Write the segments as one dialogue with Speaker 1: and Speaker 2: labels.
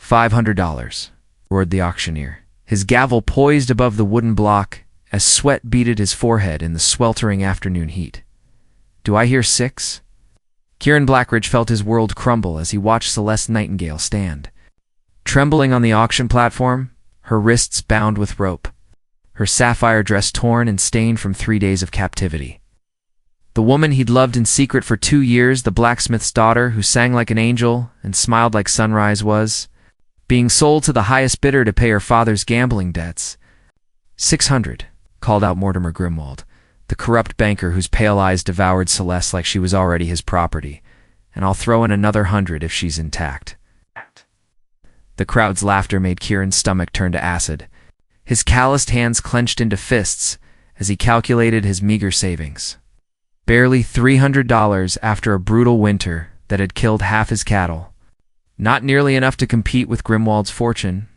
Speaker 1: $500, roared the auctioneer, his gavel poised above the wooden block as sweat beaded his forehead in the sweltering afternoon heat. Do I hear 6? Kieran Blackridge felt his world crumble as he watched Celeste Nightingale stand. Trembling on the auction platform, her wrists bound with rope, her sapphire dress torn and stained from 3 days of captivity. The woman he'd loved in secret for 2 years, the blacksmith's daughter who sang like an angel and smiled like sunrise, was being sold to the highest bidder to pay her father's gambling debts. 600, called out Mortimer Grimwald, the corrupt banker whose pale eyes devoured Celeste like she was already his property, and I'll throw in another 100 if she's intact. The crowd's laughter made Kieran's stomach turn to acid. His calloused hands clenched into fists as he calculated his meager savings. Barely $300 after a brutal winter that had killed half his cattle. Not nearly enough to compete with Grimwald's fortune.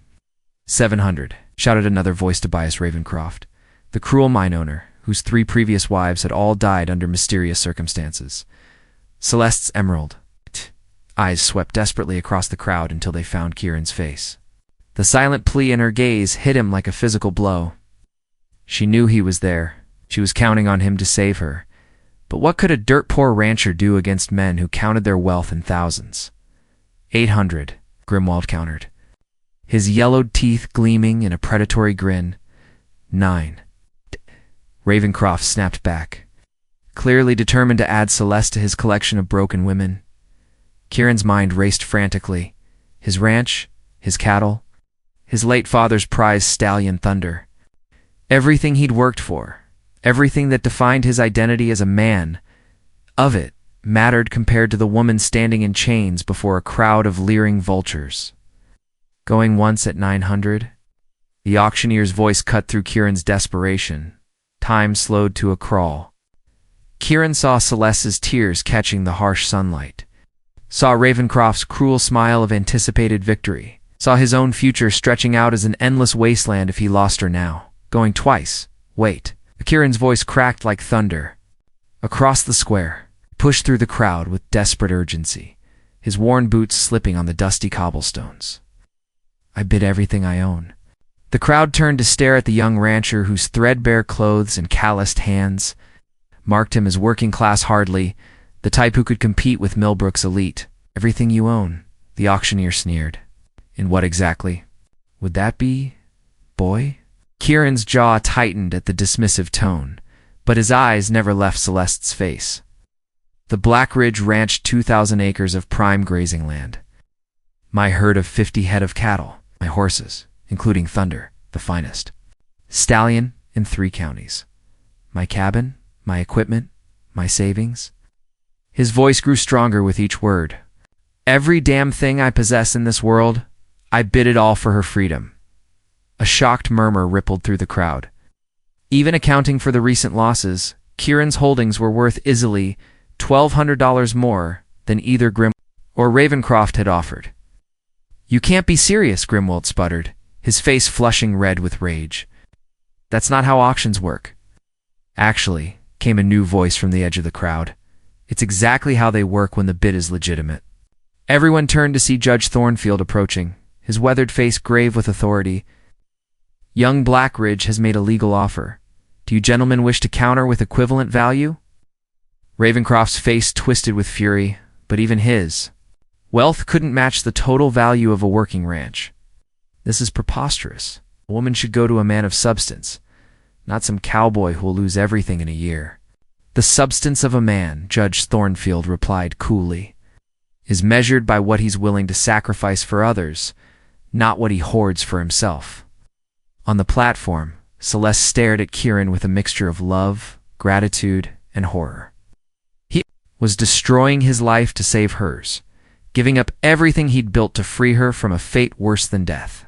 Speaker 1: 700, shouted another voice Tobias Ravencroft, the cruel mine owner, whose 3 previous wives had all died under mysterious circumstances. Celeste's emerald eyes swept desperately across the crowd until they found Kieran's face. The silent plea in her gaze hit him like a physical blow. She knew he was there. She was counting on him to save her. But what could a dirt-poor rancher do against men who counted their wealth in thousands? 800, Grimwald countered, his yellowed teeth gleaming in a predatory grin. 9. Ravencroft snapped back, clearly determined to add Celeste to his collection of broken women. Kieran's mind raced frantically. His ranch, his cattle, his late father's prized stallion Thunder. Everything he'd worked for, everything that defined his identity as a man, of it mattered compared to the woman standing in chains before a crowd of leering vultures. Going once at 900? The auctioneer's voice cut through Kieran's desperation. Time slowed to a crawl. Kieran saw Celeste's tears catching the harsh sunlight, saw Ravencroft's cruel smile of anticipated victory, saw his own future stretching out as an endless wasteland if he lost her now. Going twice. Wait. Kieran's voice cracked like thunder. Across the square, pushed through the crowd with desperate urgency, his worn boots slipping on the dusty cobblestones. I bid everything I own. The crowd turned to stare at the young rancher whose threadbare clothes and calloused hands marked him as working class hardly, the type who could compete with Millbrook's elite. Everything you own, the auctioneer sneered. And what exactly would that be, boy? Kieran's jaw tightened at the dismissive tone, but his eyes never left Celeste's face. The Blackridge ranched 2,000 acres of prime grazing land. My herd of 50 head of cattle, my horses, including Thunder, the finest. Stallion in 3 counties. My cabin, my equipment, my savings. His voice grew stronger with each word. Every damn thing I possess in this world, I bid it all for her freedom. A shocked murmur rippled through the crowd. Even accounting for the recent losses, Kieran's holdings were worth easily $1,200 more than either Grim or Ravencroft had offered. You can't be serious, Grimwald sputtered, his face flushing red with rage. That's not how auctions work. Actually, came a new voice from the edge of the crowd. It's exactly how they work when the bid is legitimate. Everyone turned to see Judge Thornfield approaching, his weathered face grave with authority. Young Blackridge has made a legal offer. Do you gentlemen wish to counter with equivalent value? Ravencroft's face twisted with fury, but even his wealth couldn't match the total value of a working ranch. This is preposterous. A woman should go to a man of substance, not some cowboy who will lose everything in a year. The substance of a man, Judge Thornfield replied coolly, is measured by what he's willing to sacrifice for others, not what he hoards for himself. On the platform, Celeste stared at Kieran with a mixture of love, gratitude, and horror. He was destroying his life to save hers, giving up everything he'd built to free her from a fate worse than death.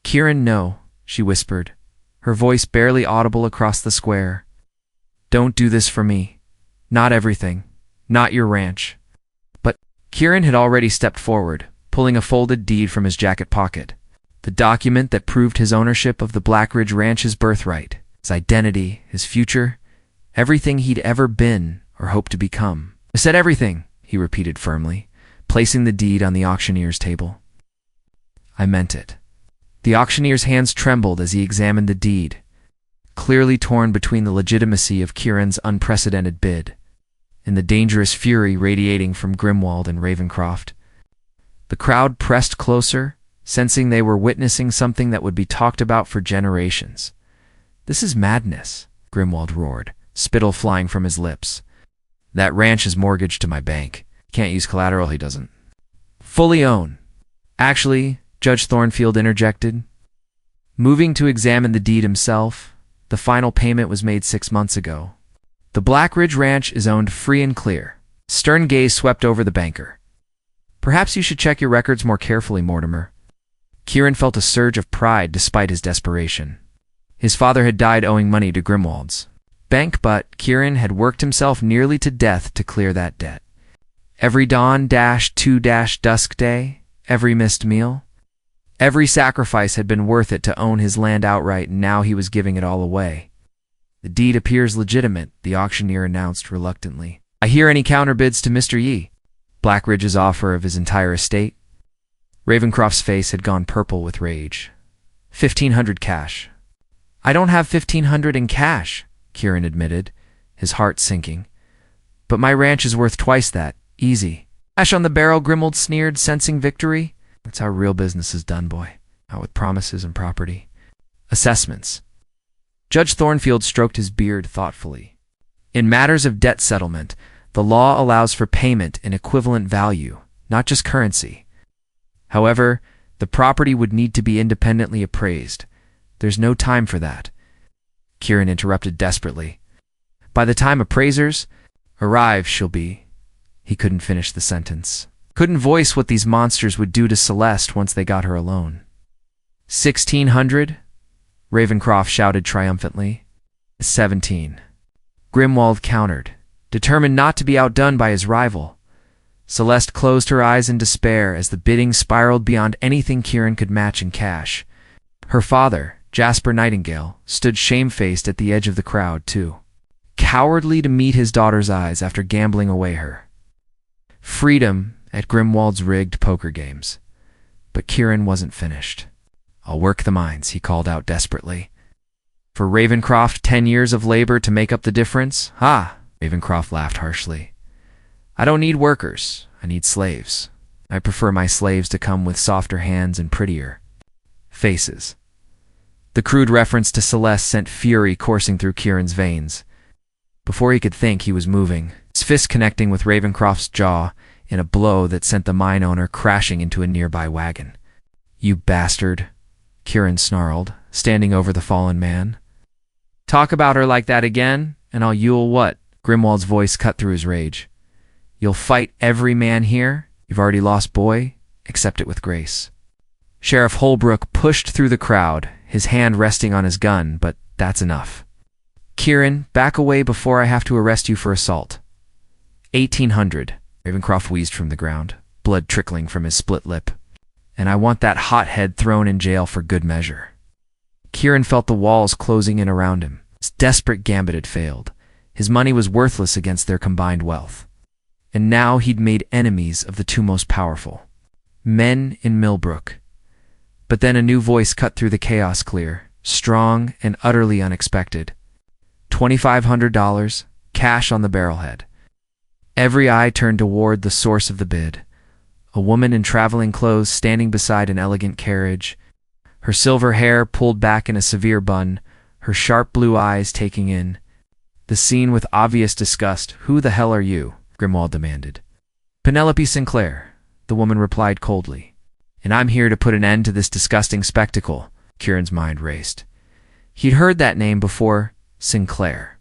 Speaker 1: Kieran, no, she whispered, her voice barely audible across the square. Don't do this for me. Not everything. Not your ranch. But Kieran had already stepped forward, pulling a folded deed from his jacket pocket. The document that proved his ownership of the Blackridge Ranch's birthright, his identity, his future, everything he'd ever been or hoped to become. I said everything, he repeated firmly, placing the deed on the auctioneer's table. I meant it. The auctioneer's hands trembled as he examined the deed, clearly torn between the legitimacy of Kieran's unprecedented bid and the dangerous fury radiating from Grimwald and Ravencroft. The crowd pressed closer, sensing they were witnessing something that would be talked about for generations. "This is madness," Grimwald roared, spittle flying from his lips. "That ranch is mortgaged to my bank. Can't use collateral he doesn't fully own." "Actually," Judge Thornfield interjected, moving to examine the deed himself, "the final payment was made 6 months ago. The Blackridge Ranch is owned free and clear." Stern gaze swept over the banker. "Perhaps you should check your records more carefully, Mortimer." Kieran felt a surge of pride despite his desperation. His father had died owing money to Grimwald's bank, but Kieran had worked himself nearly to death to clear that debt. Every dawn-to-dusk day, every missed meal, every sacrifice had been worth it to own his land outright, and now he was giving it all away. "The deed appears legitimate," the auctioneer announced reluctantly. "I hear any counterbids to Mr. Yi?" Blackridge's offer of his entire estate? Ravencroft's face had gone purple with rage. 1,500 cash. "I don't have 1,500 in cash," Kieran admitted, his heart sinking. "But my ranch is worth twice that. Easy." "Cash on the barrel," Grimwald sneered, sensing victory. "That's how real business is done, boy. Not with promises and property. Assessments." Judge Thornfield stroked his beard thoughtfully. "In matters of debt settlement, the law allows for payment in equivalent value, not just currency. However, the property would need to be independently appraised. There's no time for that." Kieran interrupted desperately. "By the time appraisers arrive, she'll be—" He couldn't finish the sentence. Couldn't voice what these monsters would do to Celeste once they got her alone. 1,600? Ravencroft shouted triumphantly. 17. Grimwald countered, determined not to be outdone by his rival. Celeste closed her eyes in despair as the bidding spiraled beyond anything Kieran could match in cash. Her father, Jasper Nightingale, stood shamefaced at the edge of the crowd, too, cowardly to meet his daughter's eyes after gambling away her freedom at Grimwald's rigged poker games. But Kieran wasn't finished. "I'll work the mines," he called out desperately. "For Ravencroft, 10 years of labor to make up the difference? Ha!" Ravencroft laughed harshly. "I don't need workers. I need slaves. I prefer my slaves to come with softer hands and prettier faces." The crude reference to Celeste sent fury coursing through Kieran's veins. Before he could think, he was moving, his fist connecting with Ravencroft's jaw in a blow that sent the mine owner crashing into a nearby wagon. "You bastard," Kieran snarled, standing over the fallen man. "Talk about her like that again, and you'll what?" Grimwald's voice cut through his rage. "You'll fight every man here? You've already lost, boy. Accept it with grace." Sheriff Holbrook pushed through the crowd, his hand resting on his gun, but that's enough. "Kieran, back away before I have to arrest you for assault." 1,800. Ravencroft wheezed from the ground, blood trickling from his split lip. "And I want that hothead thrown in jail for good measure." Kieran felt the walls closing in around him. His desperate gambit had failed. His money was worthless against their combined wealth. And now he'd made enemies of the two most powerful men in Millbrook. But then a new voice cut through the chaos clear, strong and utterly unexpected. $2,500, cash on the barrelhead. Every eye turned toward the source of the bid. A woman in traveling clothes standing beside an elegant carriage, her silver hair pulled back in a severe bun, her sharp blue eyes taking in the scene with obvious disgust. "Who the hell are you?" Grimwald demanded. "Penelope Sinclair," the woman replied coldly. "And I'm here to put an end to this disgusting spectacle." Kieran's mind raced. He'd heard that name before. Sinclair.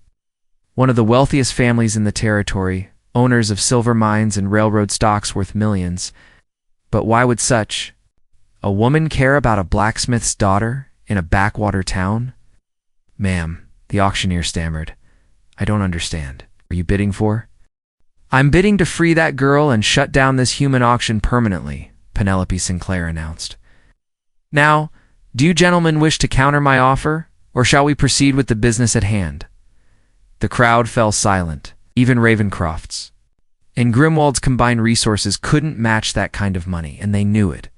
Speaker 1: One of the wealthiest families in the territory, owners of silver mines and railroad stocks worth millions. But why would such a woman care about a blacksmith's daughter in a backwater town? "Ma'am," the auctioneer stammered, "I don't understand. Are you bidding for?" "I'm bidding to free that girl and shut down this human auction permanently," Penelope Sinclair announced. "Now, do you gentlemen wish to counter my offer, or shall we proceed with the business at hand?" The crowd fell silent, even Ravencroft's. And Grimwald's combined resources couldn't match that kind of money, and they knew it.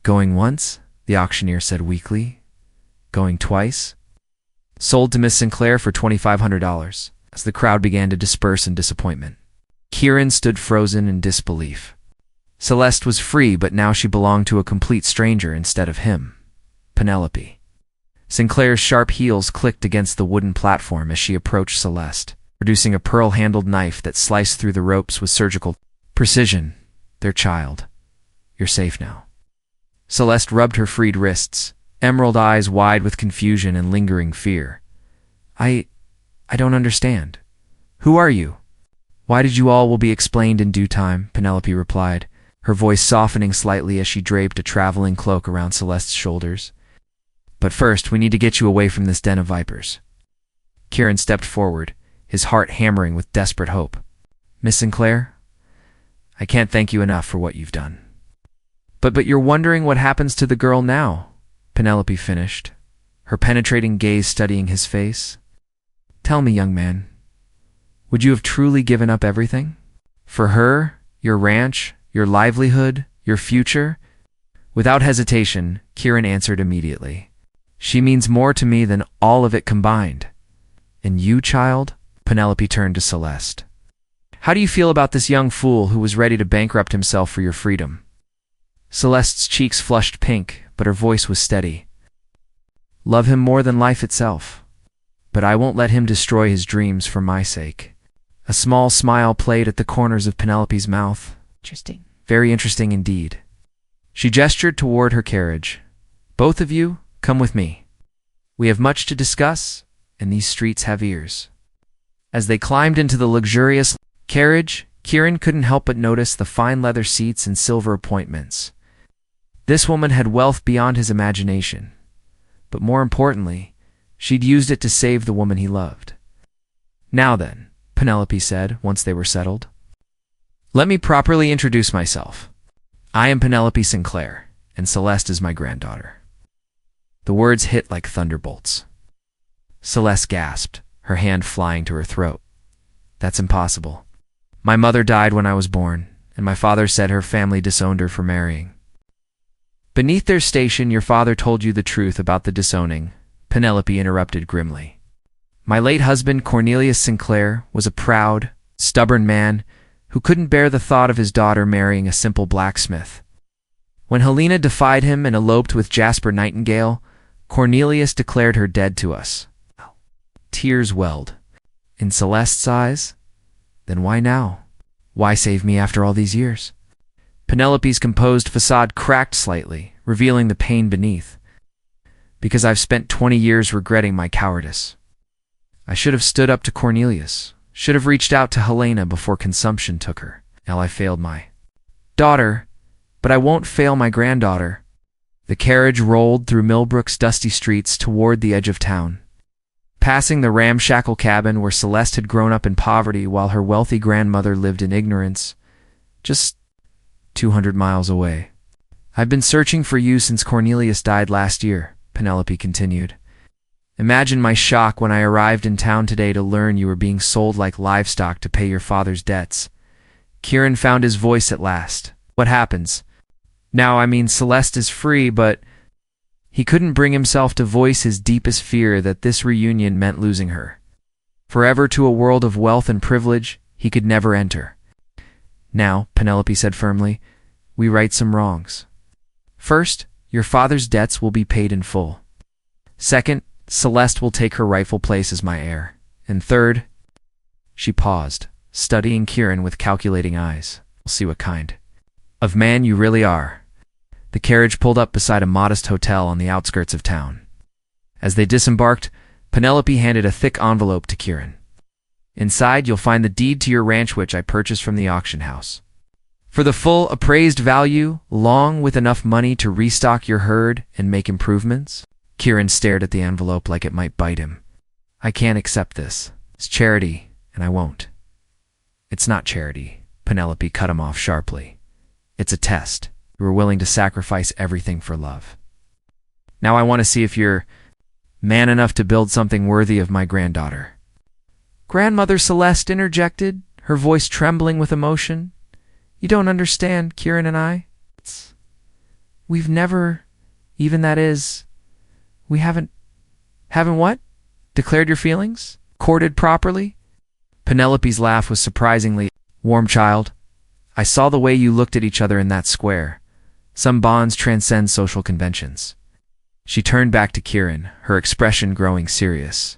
Speaker 1: Going once? The auctioneer said weakly. Going twice? Sold to Miss Sinclair for $2,500, as the crowd began to disperse in disappointment. Kieran stood frozen in disbelief. Celeste was free, but now she belonged to a complete stranger instead of him, Penelope. Sinclair's sharp heels clicked against the wooden platform as she approached Celeste, producing a pearl-handled knife that sliced through the ropes with surgical precision. Their child. You're safe now. Celeste rubbed her freed wrists, emerald eyes wide with confusion and lingering fear. I don't understand. Who are you? Why did you all will be explained in due time, Penelope replied, her voice softening slightly as she draped a traveling cloak around Celeste's shoulders. But first, we need to get you away from this den of vipers. Kieran stepped forward, his heart hammering with desperate hope. Miss Sinclair, I can't thank you enough for what you've done. But you're wondering what happens to the girl now, Penelope finished, her penetrating gaze studying his face. Tell me, young man, would you have truly given up everything? For her, your ranch, your livelihood, your future? Without hesitation, Kieran answered immediately. She means more to me than all of it combined. And you, child? Penelope turned to Celeste. How do you feel about this young fool who was ready to bankrupt himself for your freedom? Celeste's cheeks flushed pink, but her voice was steady. Love him more than life itself. But I won't let him destroy his dreams for my sake. A small smile played at the corners of Penelope's mouth.
Speaker 2: Interesting.
Speaker 1: Very interesting indeed. She gestured toward her carriage. Both of you, come with me. We have much to discuss, and these streets have ears. As they climbed into the luxurious carriage, Kieran couldn't help but notice the fine leather seats and silver appointments. This woman had wealth beyond his imagination. But more importantly, she'd used it to save the woman he loved. Now then, Penelope said, once they were settled. Let me properly introduce myself. I am Penelope Sinclair, and Celeste is my granddaughter. The words hit like thunderbolts. Celeste gasped, her hand flying to her throat. That's impossible. My mother died when I was born, and my father said her family disowned her for marrying. Beneath their station, your father told you the truth about the disowning, Penelope interrupted grimly. My late husband, Cornelius Sinclair, was a proud, stubborn man who couldn't bear the thought of his daughter marrying a simple blacksmith. When Helena defied him and eloped with Jasper Nightingale, Cornelius declared her dead to us. Tears welled. In Celeste's eyes? Then why now? Why save me after all these years? Penelope's composed facade cracked slightly, revealing the pain beneath. Because I've spent 20 years regretting my cowardice. I should have stood up to Cornelius, should have reached out to Helena before consumption took her. Now I failed my daughter, but I won't fail my granddaughter. The carriage rolled through Millbrook's dusty streets toward the edge of town. Passing the ramshackle cabin where Celeste had grown up in poverty while her wealthy grandmother lived in ignorance, just 200 miles away. I've been searching for you since Cornelius died last year, Penelope continued. Imagine my shock when I arrived in town today to learn you were being sold like livestock to pay your father's debts. Kieran found his voice at last. What happens? Now, I mean, Celeste is free, but he couldn't bring himself to voice his deepest fear that this reunion meant losing her. Forever to a world of wealth and privilege he could never enter. Now, Penelope said firmly, we right some wrongs. First, your father's debts will be paid in full. Second, Celeste will take her rightful place as my heir. And third, she paused, studying Kieran with calculating eyes. We'll see what kind of man you really are. The carriage pulled up beside a modest hotel on the outskirts of town. As they disembarked, Penelope handed a thick envelope to Kieran. Inside, you'll find the deed to your ranch which I purchased from the auction house. For the full appraised value, along with enough money to restock your herd and make improvements. Kieran stared at the envelope like it might bite him. I can't accept this. It's charity, and I won't. It's not charity, Penelope cut him off sharply. It's a test. You were willing to sacrifice everything for love. Now I want to see if you're man enough to build something worthy of my granddaughter. Grandmother Celeste interjected, her voice trembling with emotion. You don't understand, Kieran and I. We've never, even that is, we haven't what? Declared your feelings? Courted properly? Penelope's laugh was surprisingly warm. Child, I saw the way you looked at each other in that square. Some bonds transcend social conventions. She turned back to Kieran, her expression growing serious.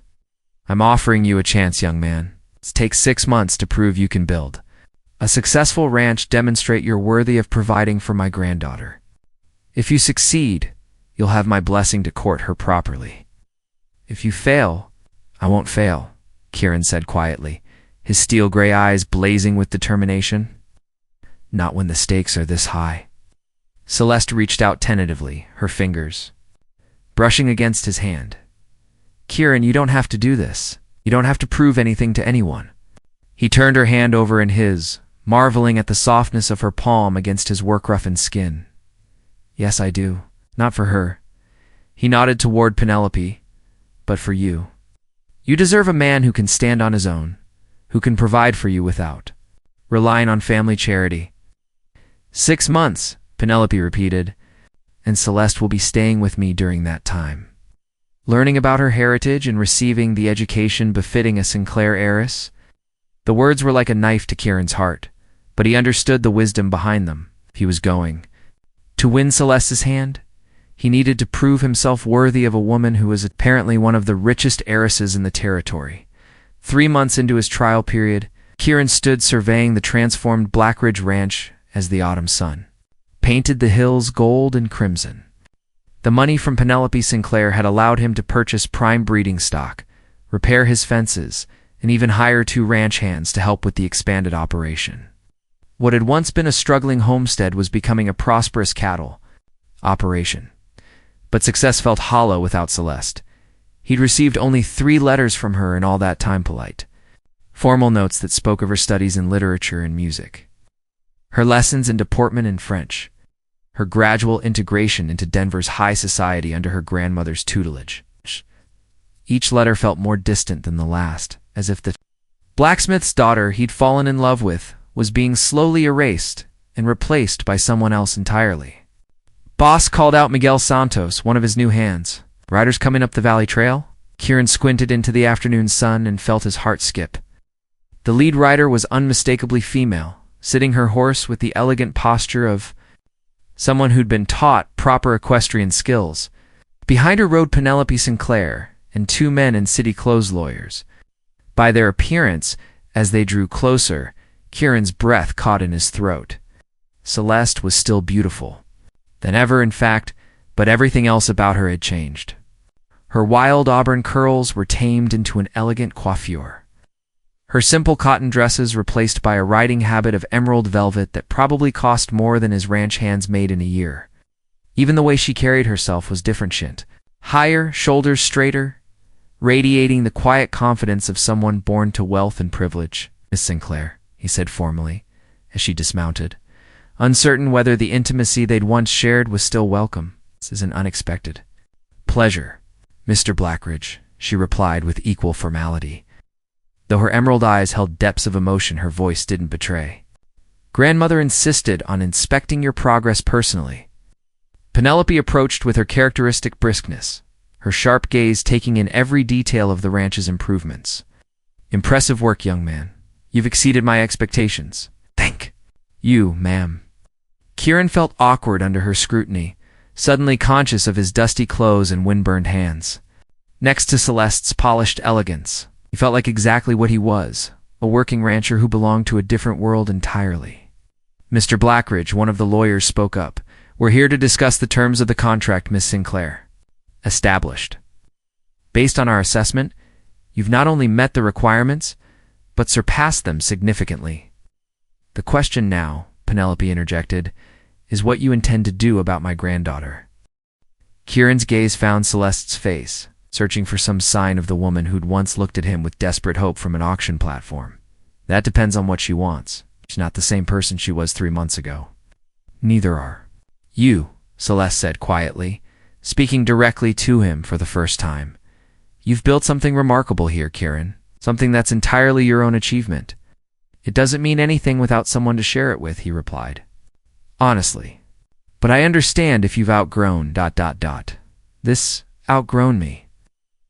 Speaker 1: I'm offering you a chance, young man. It takes 6 months to prove you can build a successful ranch, demonstrate you're worthy of providing for my granddaughter. If you succeed, you'll have my blessing to court her properly. If you fail, I won't fail, Kieran said quietly, his steel-gray eyes blazing with determination. Not when the stakes are this high. Celeste reached out tentatively, her fingers brushing against his hand. Kieran, you don't have to do this. You don't have to prove anything to anyone. He turned her hand over in his, marveling at the softness of her palm against his work-roughened skin. Yes, I do. Not for her. He nodded toward Penelope. But for you. You deserve a man who can stand on his own, who can provide for you without relying on family charity. 6 months, Penelope repeated, and Celeste will be staying with me during that time, learning about her heritage and receiving the education befitting a Sinclair heiress. The words were like a knife to Kieran's heart, but he understood the wisdom behind them. He was going to win Celeste's hand. He needed to prove himself worthy of a woman who was apparently one of the richest heiresses in the territory. 3 months into his trial period, Kieran stood surveying the transformed Blackridge Ranch as the autumn sun painted the hills gold and crimson. The money from Penelope Sinclair had allowed him to purchase prime breeding stock, repair his fences, and even hire 2 ranch hands to help with the expanded operation. What had once been a struggling homestead was becoming a prosperous cattle operation. But success felt hollow without Celeste. He'd received only 3 letters from her in all that time, polite, formal notes that spoke of her studies in literature and music, her lessons in deportment and French, her gradual integration into Denver's high society under her grandmother's tutelage. Each letter felt more distant than the last, as if the blacksmith's daughter he'd fallen in love with was being slowly erased and replaced by someone else entirely. Boss called out Miguel Santos, one of his new hands. Riders coming up the valley trail? Kieran squinted into the afternoon sun and felt his heart skip. The lead rider was unmistakably female, sitting her horse with the elegant posture of someone who'd been taught proper equestrian skills. Behind her rode Penelope Sinclair and 2 men in city clothes lawyers. By their appearance, as they drew closer, Kieran's breath caught in his throat. Celeste was still beautiful than ever, in fact, but everything else about her had changed. Her wild auburn curls were tamed into an elegant coiffure. Her simple cotton dresses replaced by a riding habit of emerald velvet that probably cost more than his ranch hands made in a year. Even the way she carried herself was different. Higher, shoulders straighter, radiating the quiet confidence of someone born to wealth and privilege. Miss Sinclair, he said formally, as she dismounted, uncertain whether the intimacy they'd once shared was still welcome. This is an unexpected pleasure, Mr. Blackridge, she replied with equal formality. Though her emerald eyes held depths of emotion her voice didn't betray. Grandmother insisted on inspecting your progress personally. Penelope approached with her characteristic briskness, her sharp gaze taking in every detail of the ranch's improvements. Impressive work, young man. You've exceeded my expectations. Thank you, ma'am. Kieran felt awkward under her scrutiny, suddenly conscious of his dusty clothes and windburned hands. Next to Celeste's polished elegance, he felt like exactly what he was, a working rancher who belonged to a different world entirely. Mr. Blackridge, one of the lawyers, spoke up. We're here to discuss the terms of the contract, Miss Sinclair. Established. Based on our assessment, you've not only met the requirements, but surpassed them significantly. The question now, Penelope interjected, is what you intend to do about my granddaughter. Kieran's gaze found Celeste's face, searching for some sign of the woman who'd once looked at him with desperate hope from an auction platform. That depends on what she wants. She's not the same person she was 3 months ago. Neither are you, Celeste said quietly, speaking directly to him for the first time. You've built something remarkable here, Kieran, something that's entirely your own achievement. It doesn't mean anything without someone to share it with, he replied. Honestly, But I understand if you've outgrown ... This outgrown me.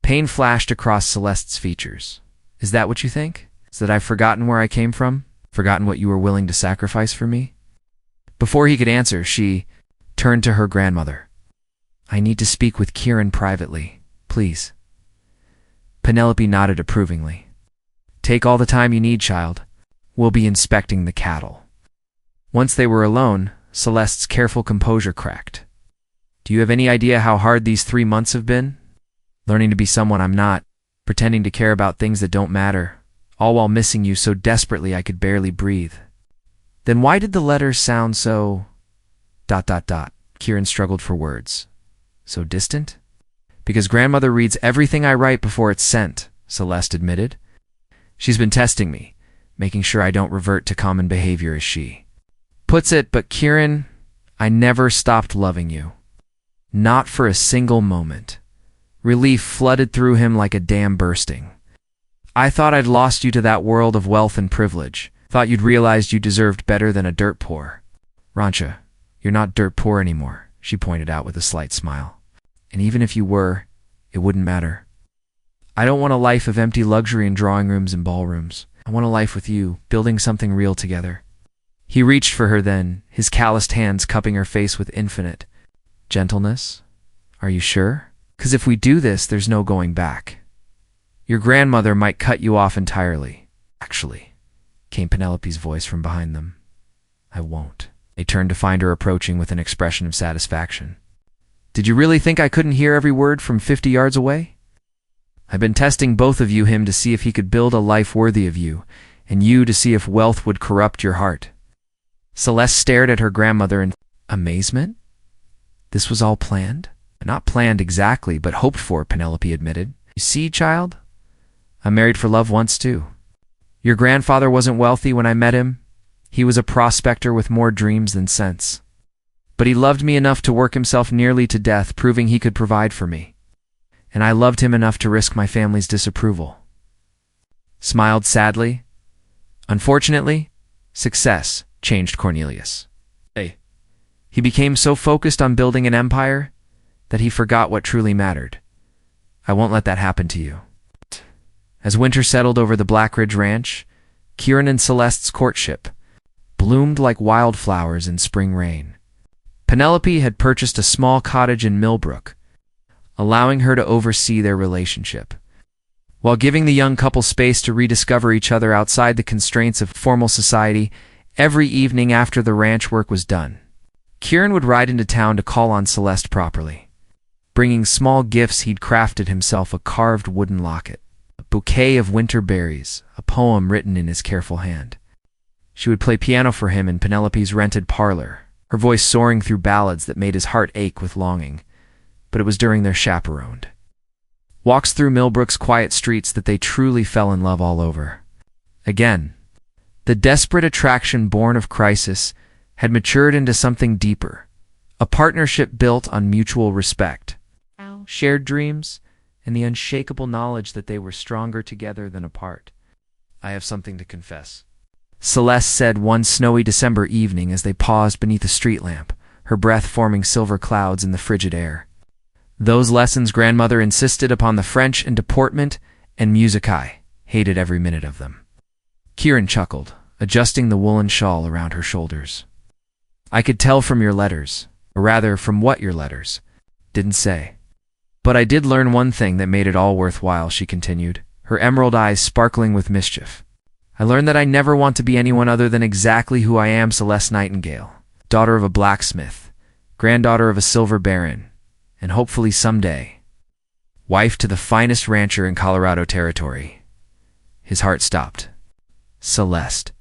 Speaker 1: Pain flashed across Celeste's features. Is that what you think? Is that I've forgotten where I came from? Forgotten what you were willing to sacrifice for me? Before he could answer, she turned to her grandmother. I need to speak with Kieran privately, please. Penelope nodded approvingly. Take all the time you need, child. We'll be inspecting the cattle. Once they were alone, Celeste's careful composure cracked. Do you have any idea how hard these 3 months have been? Learning to be someone I'm not, pretending to care about things that don't matter, all while missing you so desperately I could barely breathe. Then why did the letters sound so... Kieran struggled for words. So distant? Because grandmother reads everything I write before it's sent, Celeste admitted. She's been testing me, making sure I don't revert to common behavior as she puts it, but Kieran, I never stopped loving you. Not for a single moment. Relief flooded through him like a dam bursting. I thought I'd lost you to that world of wealth and privilege. Thought you'd realized you deserved better than a dirt poor. Rancha, you're not dirt poor anymore, she pointed out with a slight smile. And even if you were, it wouldn't matter. I don't want a life of empty luxury in drawing rooms and ballrooms. I want a life with you, building something real together. He reached for her then, his calloused hands cupping her face with infinite gentleness. Are you sure? 'Cause if we do this, there's no going back. Your grandmother might cut you off entirely. Actually, came Penelope's voice from behind them. I won't. They turned to find her approaching with an expression of satisfaction. Did you really think I couldn't hear every word from 50 yards away? I've been testing both of you, him to see if he could build a life worthy of you, and you to see if wealth would corrupt your heart. Celeste stared at her grandmother in amazement. This was all planned? Not planned exactly, but hoped for, Penelope admitted. You see, child? I married for love once, too. Your grandfather wasn't wealthy when I met him. He was a prospector with more dreams than sense. But he loved me enough to work himself nearly to death, proving he could provide for me. And I loved him enough to risk my family's disapproval. Smiled sadly. Unfortunately, success changed Cornelius. He became so focused on building an empire that he forgot what truly mattered. I won't let that happen to you. As winter settled over the Blackridge Ranch, Kieran and Celeste's courtship bloomed like wildflowers in spring rain. Penelope had purchased a small cottage in Millbrook, allowing her to oversee their relationship, while giving the young couple space to rediscover each other outside the constraints of formal society. Every evening after the ranch work was done, Kieran would ride into town to call on Celeste properly, bringing small gifts he'd crafted himself, a carved wooden locket, a bouquet of winter berries, a poem written in his careful hand. She would play piano for him in Penelope's rented parlor, her voice soaring through ballads that made his heart ache with longing, but it was during their chaperoned walks through Millbrook's quiet streets that they truly fell in love all over again. The desperate attraction born of crisis had matured into something deeper, a partnership built on mutual respect, shared dreams, and the unshakable knowledge that they were stronger together than apart. I have something to confess, Celeste said one snowy December evening as they paused beneath a street lamp, her breath forming silver clouds in the frigid air. Those lessons grandmother insisted upon, the French and deportment and music, I hated every minute of them. Kieran chuckled, adjusting the woolen shawl around her shoulders. I could tell from your letters, or rather from what your letters didn't say. But I did learn one thing that made it all worthwhile, she continued, her emerald eyes sparkling with mischief. I learned that I never want to be anyone other than exactly who I am, Celeste Nightingale, daughter of a blacksmith, granddaughter of a silver baron, and hopefully someday, wife to the finest rancher in Colorado Territory. His heart stopped. Celeste...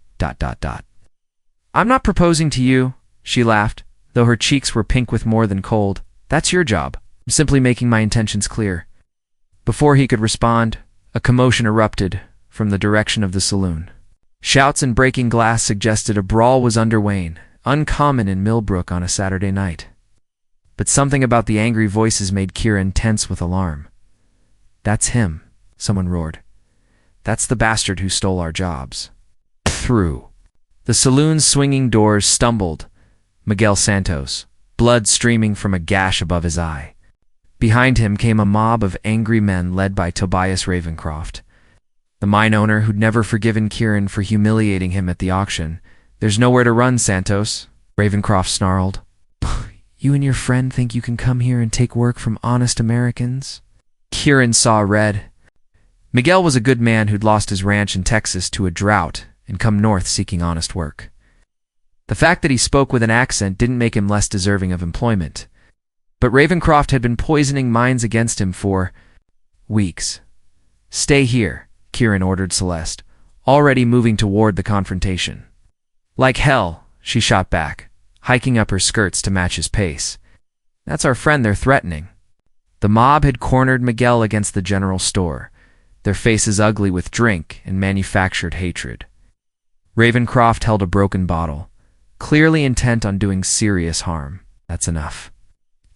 Speaker 1: I'm not proposing to you, she laughed, though her cheeks were pink with more than cold. That's your job. I'm simply making my intentions clear. Before he could respond, a commotion erupted from the direction of the saloon. Shouts and breaking glass suggested a brawl was underway, uncommon in Millbrook on a Saturday night. But something about the angry voices made Kieran tense with alarm. That's him, someone roared. That's the bastard who stole our jobs. Through the saloon's swinging doors stumbled Miguel Santos, blood streaming from a gash above his eye. Behind him came a mob of angry men led by Tobias Ravencroft, the mine owner who'd never forgiven Kieran for humiliating him at the auction. "There's nowhere to run, Santos," Ravencroft snarled. "You and your friend think you can come here and take work from honest Americans?" Kieran saw red. Miguel was a good man who'd lost his ranch in Texas to a drought and come north seeking honest work. The fact that he spoke with an accent didn't make him less deserving of employment. But Ravencroft had been poisoning minds against him for weeks. "Stay here," Kieran ordered Celeste, already moving toward the confrontation. "Like hell," she shot back, hiking up her skirts to match his pace. "That's our friend they're threatening." The mob had cornered Miguel against the general store, their faces ugly with drink and manufactured hatred. Ravencroft held a broken bottle, clearly intent on doing serious harm. "That's enough."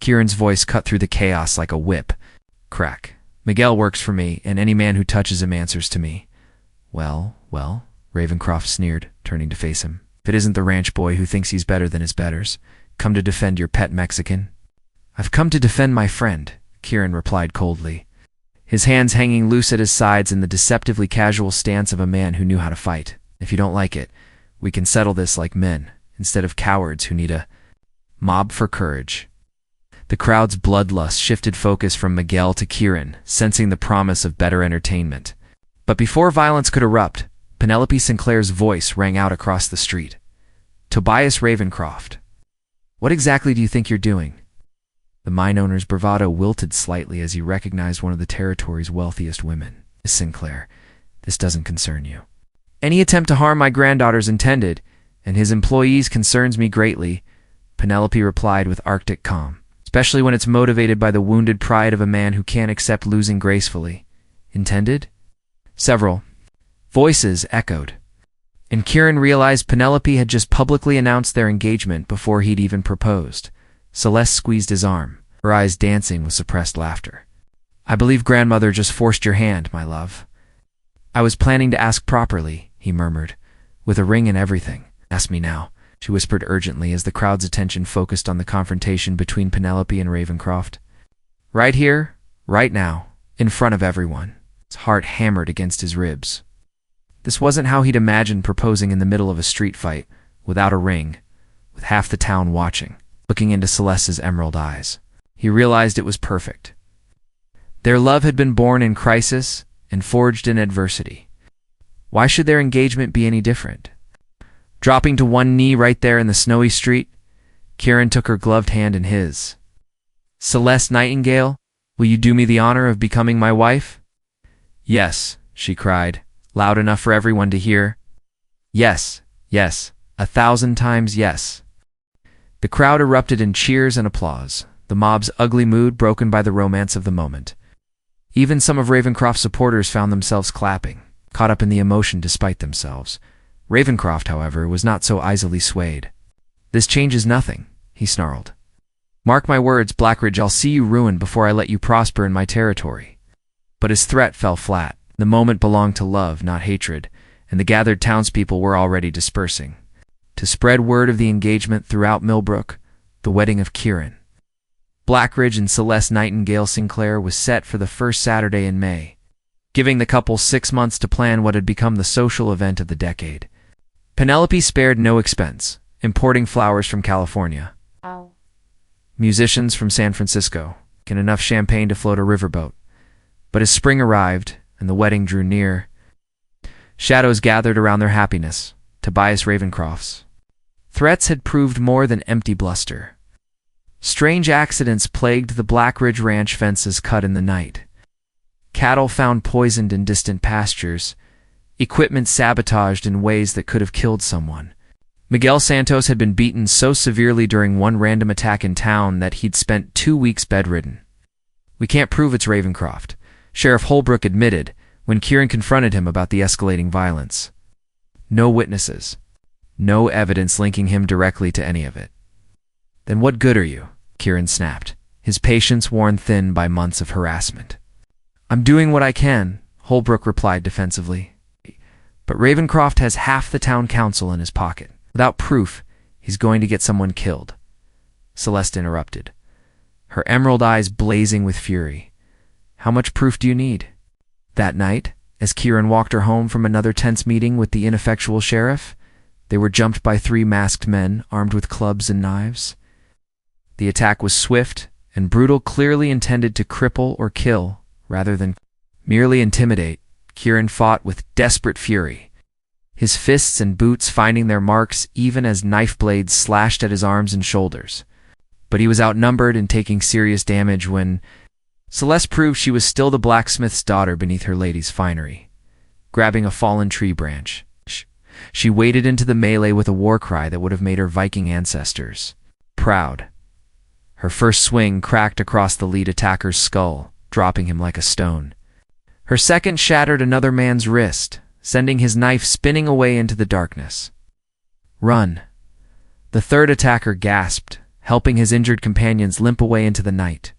Speaker 1: Kieran's voice cut through the chaos like a whip. "Crack. Miguel works for me, and any man who touches him answers to me." Well, Ravencroft sneered, turning to face him. "If it isn't the ranch boy who thinks he's better than his betters, come to defend your pet Mexican?" "I've come to defend my friend," Kieran replied coldly, his hands hanging loose at his sides in the deceptively casual stance of a man who knew how to fight. "If you don't like it, we can settle this like men, instead of cowards who need a mob for courage." The crowd's bloodlust shifted focus from Miguel to Kieran, sensing the promise of better entertainment. But before violence could erupt, Penelope Sinclair's voice rang out across the street. "Tobias Ravencroft, what exactly do you think you're doing?" The mine owner's bravado wilted slightly as he recognized one of the territory's wealthiest women. "Miss Sinclair, this doesn't concern you." "Any attempt to harm my granddaughter's intended, and his employees concerns me greatly," Penelope replied with Arctic calm, "especially when it's motivated by the wounded pride of a man who can't accept losing gracefully." "Intended?" Several voices echoed, and Kieran realized Penelope had just publicly announced their engagement before he'd even proposed. Celeste squeezed his arm, her eyes dancing with suppressed laughter. "I believe grandmother just forced your hand, my love." "I was planning to ask properly," he murmured, "with a ring and everything." "Ask me now," she whispered urgently as the crowd's attention focused on the confrontation between Penelope and Ravencroft. "Right here, right now, in front of everyone." His heart hammered against his ribs. This wasn't how he'd imagined proposing in the middle of a street fight, without a ring, with half the town watching, looking into Celeste's emerald eyes. He realized it was perfect. Their love had been born in crisis and forged in adversity. Why should their engagement be any different? Dropping to one knee right there in the snowy street, Kieran took her gloved hand in his. "Celeste Nightingale, will you do me the honor of becoming my wife?" "Yes," she cried, loud enough for everyone to hear. "Yes, yes, 1,000 times yes." The crowd erupted in cheers and applause, the mob's ugly mood broken by the romance of the moment. Even some of Ravencroft's supporters found themselves clapping, caught up in the emotion despite themselves. Ravencroft, however, was not so easily swayed. "This changes nothing," he snarled. "Mark my words, Blackridge, I'll see you ruined before I let you prosper in my territory." But his threat fell flat. The moment belonged to love, not hatred, and the gathered townspeople were already dispersing, to spread word of the engagement throughout Millbrook, the wedding of Kieran. Blackridge and Celeste Nightingale Sinclair was set for the first Saturday in May, giving the couple 6 months to plan what had become the social event of the decade. Penelope spared no expense, importing flowers from California, musicians from San Francisco, and enough champagne to float a riverboat. But as spring arrived and the wedding drew near, shadows gathered around their happiness. Tobias Ravencroft's threats had proved more than empty bluster. Strange accidents plagued the Blackridge Ranch fences cut in the night. Cattle found poisoned in distant pastures, equipment sabotaged in ways that could have killed someone. Miguel Santos had been beaten so severely during one random attack in town that he'd spent 2 weeks bedridden. "We can't prove it's Ravencroft," Sheriff Holbrook admitted when Kieran confronted him about the escalating violence. "No witnesses. No evidence linking him directly to any of it." "Then what good are you?" Kieran snapped, his patience worn thin by months of harassment. "I'm doing what I can," Holbrook replied defensively. "But Ravencroft has half the town council in his pocket. Without proof, he's going to get someone killed. Celeste interrupted, her emerald eyes blazing with fury. How much proof do you need? That night, as Kieran walked her home from another tense meeting with the ineffectual sheriff, they were jumped by 3 masked men armed with clubs and knives. The attack was swift and brutal, clearly intended to cripple or kill rather than merely intimidate. Kieran fought with desperate fury, his fists and boots finding their marks even as knife blades slashed at his arms and shoulders. But he was outnumbered and taking serious damage when Celeste proved she was still the blacksmith's daughter beneath her lady's finery. Grabbing a fallen tree branch, she waded into the melee with a war cry that would have made her Viking ancestors proud. Her first swing cracked across the lead attacker's skull, dropping him like a stone. Her second shattered another man's wrist, sending his knife spinning away into the darkness. Run! The third attacker gasped, helping his injured companions limp away into the night.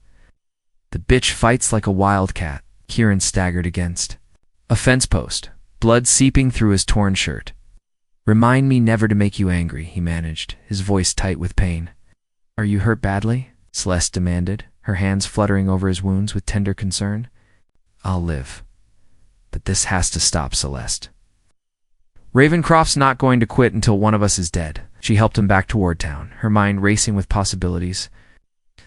Speaker 1: The bitch fights like a wildcat, Kieran staggered against a fence post, blood seeping through his torn shirt. Remind me never to make you angry, he managed, his voice tight with pain. Are you hurt badly? Celeste demanded, her hands fluttering over his wounds with tender concern. I'll live. But this has to stop, Celeste. Ravencroft's not going to quit until one of us is dead. She helped him back toward town, her mind racing with possibilities.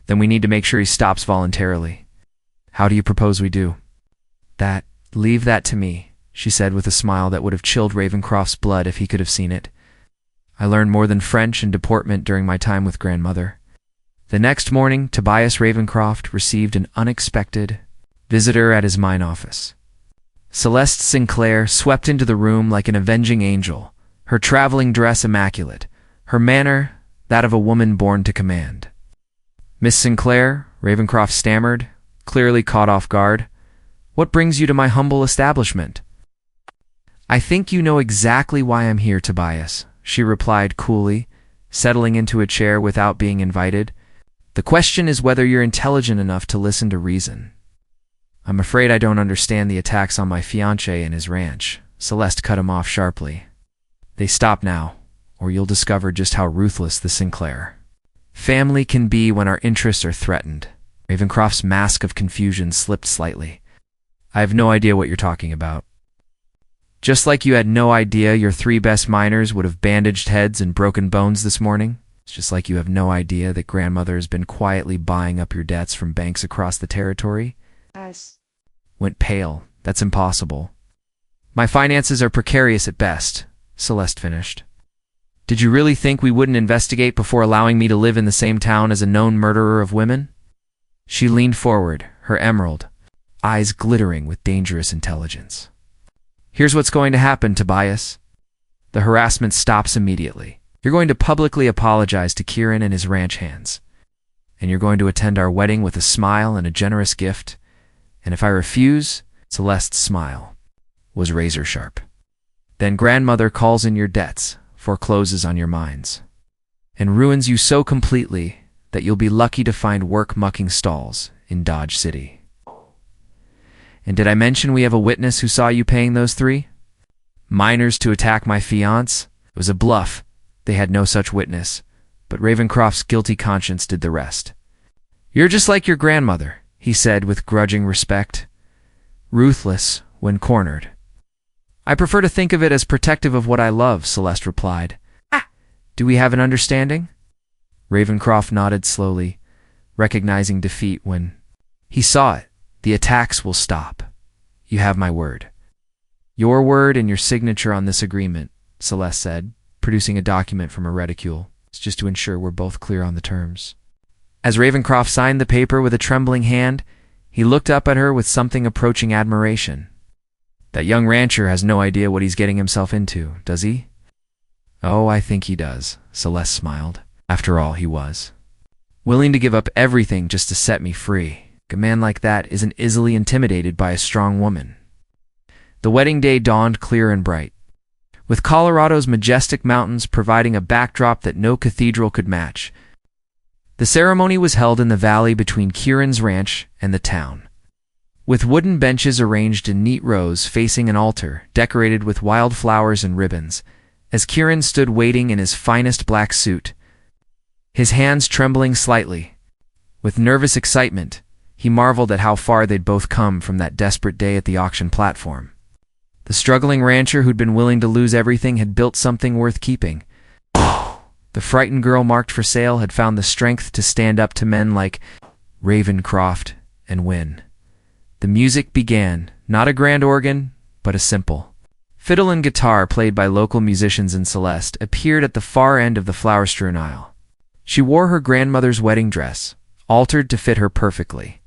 Speaker 1: Then we need to make sure he stops voluntarily. How do you propose we do? Leave that to me, she said with a smile that would have chilled Ravencroft's blood if he could have seen it. I learned more than French and deportment during my time with grandmother. The next morning, Tobias Ravencroft received an unexpected visitor at his mine office. Celeste Sinclair swept into the room like an avenging angel, her traveling dress immaculate, her manner that of a woman born to command. Miss Sinclair, Ravencroft stammered, clearly caught off guard. What brings you to my humble establishment? I think you know exactly why I'm here, Tobias, she replied coolly, settling into a chair without being invited. The question is whether you're intelligent enough to listen to reason. I'm afraid I don't understand the attacks on my fiancé and his ranch. Celeste cut him off sharply. They stop now, or you'll discover just how ruthless the Sinclair family can be when our interests are threatened. Ravencroft's mask of confusion slipped slightly. I have no idea what you're talking about. Just like you had no idea your 3 best miners would have bandaged heads and broken bones this morning. It's just like you have no idea that grandmother has been quietly buying up your debts from banks across the territory. Went pale. That's impossible. My finances are precarious at best, Celeste finished. Did you really think we wouldn't investigate before allowing me to live in the same town as a known murderer of women? She leaned forward, her emerald eyes glittering with dangerous intelligence. Here's what's going to happen, Tobias. The harassment stops immediately. You're going to publicly apologize to Kieran and his ranch hands. And you're going to attend our wedding with a smile and a generous gift. And if I refuse, Celeste's smile was razor sharp. Then grandmother calls in your debts, forecloses on your mines, and ruins you so completely that you'll be lucky to find work mucking stalls in Dodge City. And did I mention we have a witness who saw you paying those 3 miners to attack my fiancé? It was a bluff. They had no such witness, but Ravencroft's guilty conscience did the rest. You're just like your grandmother, he said with grudging respect. Ruthless when cornered. I prefer to think of it as protective of what I love, Celeste replied. Do we have an understanding? Ravencroft nodded slowly, recognizing defeat when he saw it. The attacks will stop. You have my word. Your word and your signature on this agreement, Celeste said, producing a document from her reticule. It's just to ensure we're both clear on the terms. As Ravencroft signed the paper with a trembling hand, he looked up at her with something approaching admiration. That young rancher has no idea what he's getting himself into, does he? Oh, I think he does, Celeste smiled. After all, he was willing to give up everything just to set me free. A man like that isn't easily intimidated by a strong woman. The wedding day dawned clear and bright, with Colorado's majestic mountains providing a backdrop that no cathedral could match. The ceremony was held in the valley between Kieran's ranch and the town, with wooden benches arranged in neat rows facing an altar decorated with wildflowers and ribbons. As Kieran stood waiting in his finest black suit, his hands trembling slightly. With nervous excitement, he marveled at how far they'd both come from that desperate day at the auction platform. The struggling rancher who'd been willing to lose everything had built something worth keeping. The frightened girl marked for sale had found the strength to stand up to men like Ravencroft and win. The music began, not a grand organ, but a simple fiddle and guitar played by local musicians, and Celeste appeared at the far end of the flower-strewn aisle. She wore her grandmother's wedding dress, altered to fit her perfectly,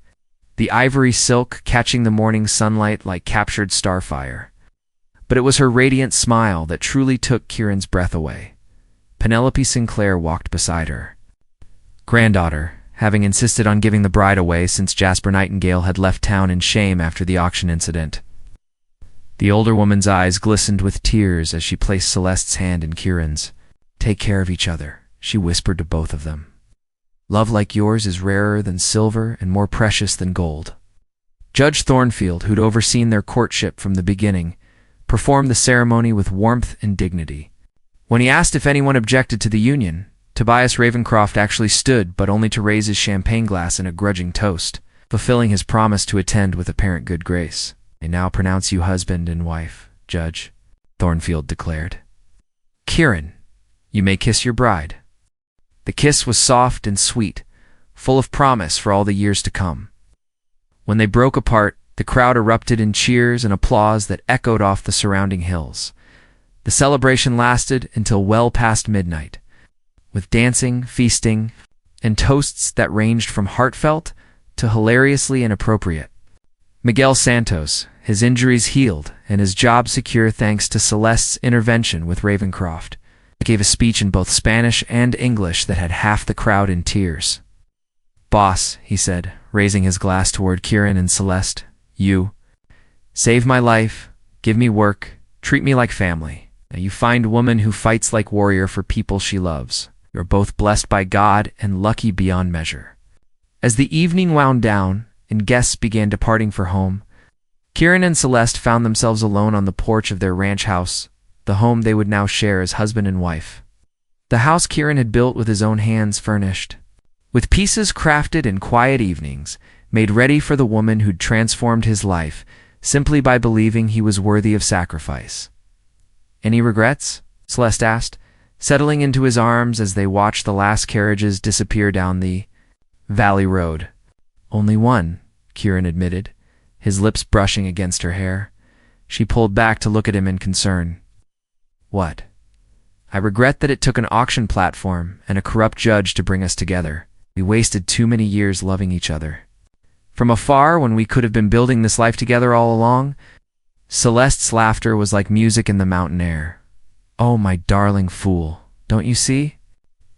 Speaker 1: the ivory silk catching the morning sunlight like captured starfire. But it was her radiant smile that truly took Kieran's breath away. Penelope Sinclair walked beside her. Granddaughter, having insisted on giving the bride away since Jasper Nightingale had left town in shame after the auction incident. The older woman's eyes glistened with tears as she placed Celeste's hand in Kieran's. "Take care of each other," she whispered to both of them. "Love like yours is rarer than silver and more precious than gold." Judge Thornfield, who'd overseen their courtship from the beginning, performed the ceremony with warmth and dignity. When he asked if anyone objected to the union, Tobias Ravencroft actually stood, but only to raise his champagne glass in a grudging toast, fulfilling his promise to attend with apparent good grace. "I now pronounce you husband and wife, Judge," Thornfield declared. "Kieran, you may kiss your bride." The kiss was soft and sweet, full of promise for all the years to come. When they broke apart, the crowd erupted in cheers and applause that echoed off the surrounding hills. The celebration lasted until well past midnight, with dancing, feasting, and toasts that ranged from heartfelt to hilariously inappropriate. Miguel Santos, his injuries healed and his job secure thanks to Celeste's intervention with Ravencroft, gave a speech in both Spanish and English that had half the crowd in tears. "Boss," he said, raising his glass toward Kieran and Celeste, "you save my life, give me work, treat me like family. Now you find woman who fights like warrior for people she loves. You're both blessed by God and lucky beyond measure." As the evening wound down and guests began departing for home, Kieran and Celeste found themselves alone on the porch of their ranch house, the home they would now share as husband and wife. The house Kieran had built with his own hands furnished, with pieces crafted in quiet evenings, made ready for the woman who'd transformed his life simply by believing he was worthy of sacrifice. "Any regrets?" Celeste asked, settling into his arms as they watched the last carriages disappear down the valley road. "Only one," Kieran admitted, his lips brushing against her hair. She pulled back to look at him in concern. "What?" "I regret that it took an auction platform and a corrupt judge to bring us together. We wasted too many years loving each other. From afar, when we could have been building this life together all along." Celeste's laughter was like music in the mountain air. "Oh, my darling fool, don't you see?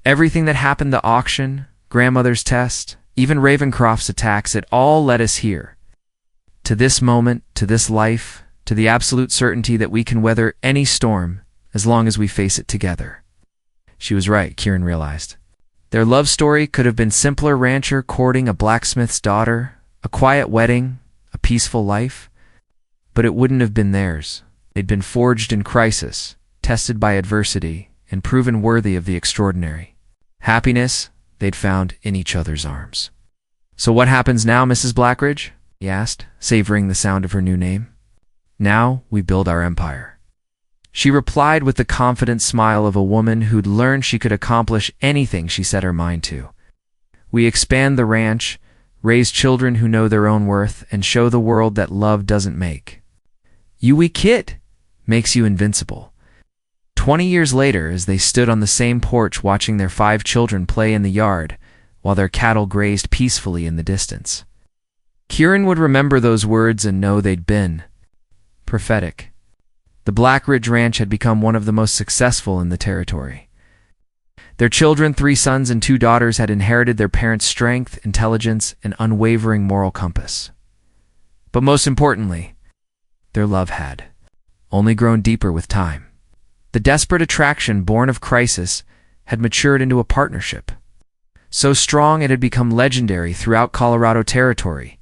Speaker 1: Everything that happened, the auction, grandmother's test, even Ravencroft's attacks, it all led us here. To this moment, to this life, to the absolute certainty that we can weather any storm as long as we face it together." She was right, Kieran realized. Their love story could have been simpler: rancher courting a blacksmith's daughter, a quiet wedding, a peaceful life. But it wouldn't have been theirs. They'd been forged in crisis, tested by adversity, and proven worthy of the extraordinary. Happiness they'd found in each other's arms. "So what happens now, Mrs. Blackridge?" he asked, savoring the sound of her new name. "Now we build our empire." She replied with the confident smile of a woman who'd learned she could accomplish anything she set her mind to. "We expand the ranch, raise children who know their own worth, and show the world that love doesn't make you weak kid, makes you invincible." 20 years later, as they stood on the same porch watching their 5 children play in the yard while their cattle grazed peacefully in the distance, Kieran would remember those words and know they'd been prophetic. The Blackridge Ranch had become one of the most successful in the territory. Their children, 3 sons and 2 daughters, had inherited their parents' strength, intelligence, and unwavering moral compass. But most importantly, their love had only grown deeper with time. The desperate attraction born of crisis had matured into a partnership, so strong it had become legendary throughout Colorado territory.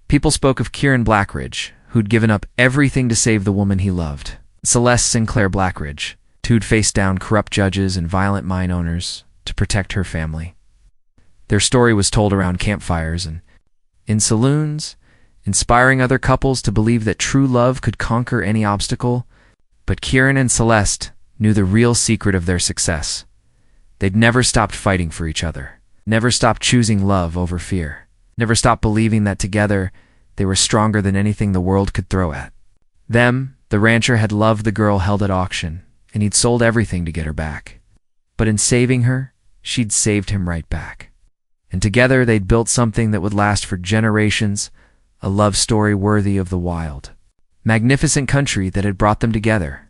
Speaker 1: People spoke of Kieran Blackridge, who'd given up everything to save the woman he loved; Celeste Sinclair Blackridge, who'd faced down corrupt judges and violent mine owners; to protect her family. Their story was told around campfires and in saloons, inspiring other couples to believe that true love could conquer any obstacle. But Kieran and Celeste knew the real secret of their success. They'd never stopped fighting for each other, never stopped choosing love over fear, never stopped believing that together they were stronger than anything the world could throw at them. The rancher had loved the girl held at auction, and he'd sold everything to get her back. But in saving her, she'd saved him right back. And together they'd built something that would last for generations, a love story worthy of the wild, magnificent country that had brought them together.